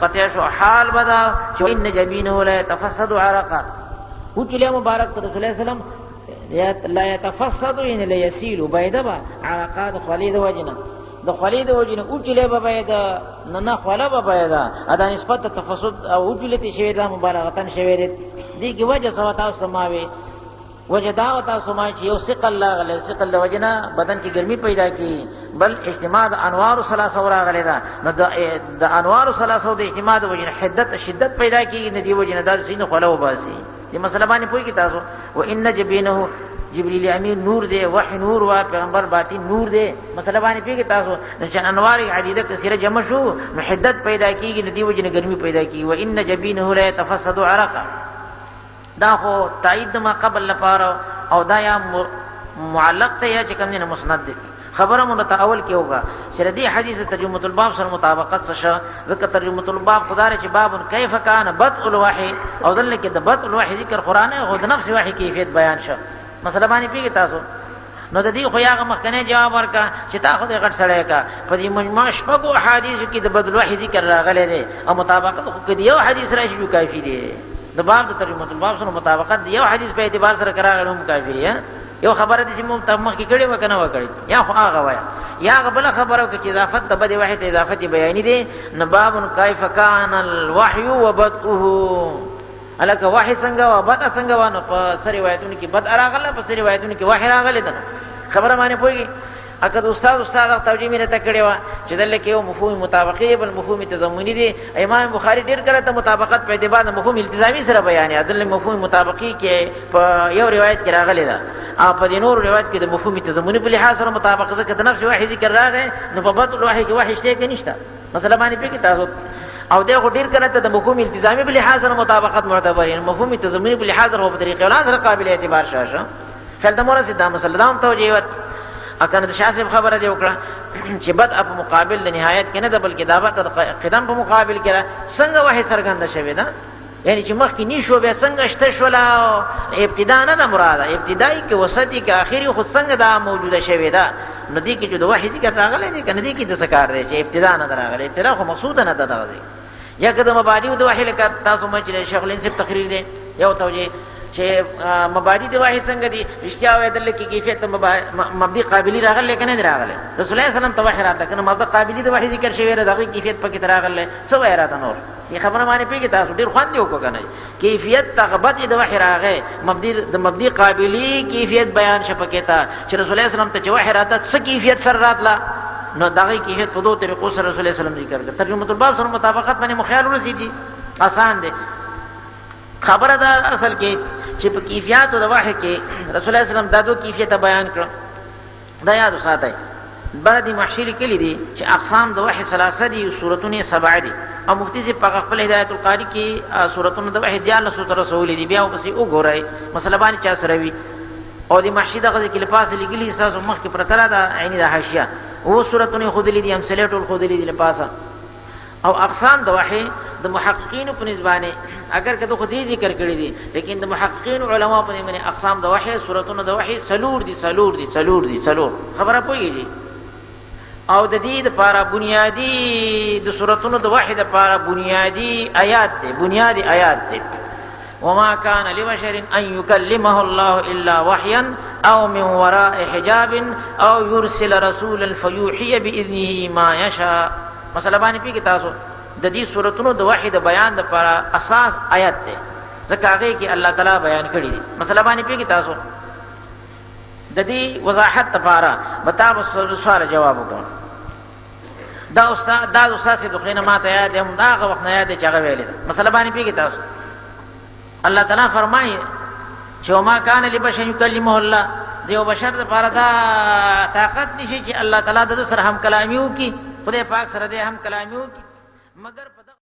قطع شو حال بدا چې ان جبینه لا يتفسد عرقا وچله مبارک رسول الله صلی الله علیه وسلم لا يتفسد ان لا يسيل بيدبا عرقات خلید وجنه د خلید وجنه وچله به بيدا نه خلا به بيدا ادا نسبت تفسد او وچلته شوی دا مبالغتن شوی دي کی وجه سوا تاسو سماوي وجه دا تاسو ما چې یو ثقل لاغله ثقل وجنه بدن کی ګرمي پیدا کی بل اجتماع انوار ثلاثه راغله دا د انوار ثلاثه د اجتماع وجنه شدت پیدا کی ندی وجنه دا سینه خلو باسي دې مسله باندې پوي کی تاسو و ان جبینه جبريل امین نور دے وحی نور وا پیغمبر باطن نور دے مسله باندې پوي کی تاسو نشان انوار عدیده کثیره جمع شو محدت پیدا کیږي ندی وجنه ګرمي پیدا کی و ان جبینه لا يتفسد عرقا دا خو تایید ما قبل لپاره او دا یا معلق ته یا چې کوم نه مسند دي خبره مونږ ته اول کې ہوگا شردی حدیث ترجمه الباب سره مطابقت څه ذکر ترجمه الباب خدای چې باب کیف کان بدء الوحی او دل کې د بدء الوحی ذکر قران او د نفس وحی کیفیت بیان شو مثلا باندې پیږي تاسو نو د دې خو یاغه مخکنه جواب ورکا چې تاسو د غټ سره کا په دې مجموع شپږو احادیث کې د بدء الوحی ذکر راغلي دي او مطابقت خو کې یو حدیث راشي جو کافی دي د باب د ترجمه الباب سره مطابقت یو حدیث په اعتبار سره کراغلو کافی دی یو خبره دي چې مو تمخ کې کړي وکنه وکړي یا خو هغه وایا یا بل خبره کې اضافت د بده واحد اضافت بیان دي نباب کیف کان الوحی وبدؤه الک وحی څنګه او بد څنګه وانه په سری روایتونو کې بد راغله په سری روایتونو کې وحی راغله ده خبره باندې پوي اګه استاد توجیه مې ته کړی و چې دلته کې یو مفهوم مطابقي بل مفهوم تضمنی دي امام بخاری ډیر کړه ته مطابقت په اعتبار مفهوم التزامی سره بیان یا دلته مفهوم مطابقي کې په یو روایت کې راغلی ده او په دې نور روایت کې د مفهوم تضمنی په لحاظ سره مطابقت ځکه د نفس وحی ذکر راغی نو په بط الوحی کې وحی شته کې نشته مثلا باندې پکې تاسو او دغه ډیر کړه ته د مفهوم التزامی په لحاظ سره مطابقت معتبر یعنی مفهوم تضمنی په لحاظ سره په طریقې ولا سره قابل اعتبار شاشه فلته مرسي دا مسله دا هم توجیه اکنه د شاسب خبره دی وکړه چې بد په مقابل د نهایت کې نه د بلکې دابه قدم په مقابل کې څنګه وحی څرګنده شوی دا یعنی چې مخکې نشو به څنګه شته شولا ابتدا نه د مراده ابتدایي کې وسطي کې اخري خو څنګه دا موجوده شوی دا ندی کې جو د وحی ذکر راغلی دی کنه دی کې د ذکر دی چې ابتدا نه راغلی ابتدا خو مقصود نه ده دا دی یا کده مبادی د وحی لکه تاسو مچ شیخ الانصاف تقریر دی یو توجیه چې مبادی د وحی څنګه دي رښتیا وایي دل کې کیفیت مبدی قابلی راغله کنه نه راغله رسول الله صلی الله علیه وسلم توحید راته کنه مبدی قابلی د وحی ذکر شوی راغی کیفیت پکې راغله سو راته نور یہ خبره باندې پیږي تاسو ډیر خوان دی وکړه کنه کیفیت تغبط د وحی راغه مبدی قابلی کیفیت بیان شپکې تا چې رسول الله صلی الله علیه وسلم ته وحی راته څه کیفیت سره راتله نو دغه کیفیت په دوه طریقو سره رسول الله صلی الله علیه وسلم ذکر کړ ترجمه الباب سره مطابقت باندې مخیال ورسېږي آسان دی خبره دا اصل کې چې په کیفیت او د وحی کې رسول الله صلی الله علیه وسلم دا دوه کیفیت بیان کړ دا یاد وساتئ بعد محشری کلی دي چې اقسام د وحی ثلاثه دي سورتونه 7 دي او مفتی سے په خپل هدایت القاری کې سورتونه د وحی دیال رسول دي بیا وبسي وګورئ مثلا باندې چا سره وي او د محشی دغه کې لپاس لګلی اساس مخ کې پرتره دا عین د حاشیه او سورتونه خود دي هم سلیټول خود دي لپاسه او اقسام د وحی د محققین په نسبانه اگر کده خو دې ذکر کړی دي لیکن د محققین علما په نسبانه اقسام د وحی سورتونه د وحی سلور خبره پوهیږي او د دې لپاره بنیادی د سورتونو د وحی لپاره بنیادی آیات دي وما كان لبشر ان يكلمه الله الا وحيا او من وراء حجاب او يرسل رسولا فيوحي باذنه ما يشاء مثلا باندې پیږي تاسو د دې سورتونو د وحی د بیان لپاره اساس آیات ده ځکه هغه کې الله تعالی بیان کړی دي مثلا باندې پیږي تاسو د دې وضاحت لپاره بتاب سوال جواب وکړه دا استاد دغه ما ته یاد هم دا وخت نه یاد چې هغه ویل مثلا باندې پیږي تاسو الله تعالی فرمایي چې ما کان لبشر یکلمه الله دیو بشر لپاره دا طاقت نشي چې الله تعالی د سره هم کلامیو کی خدای پاک سره دې هم کلامیو کی مگر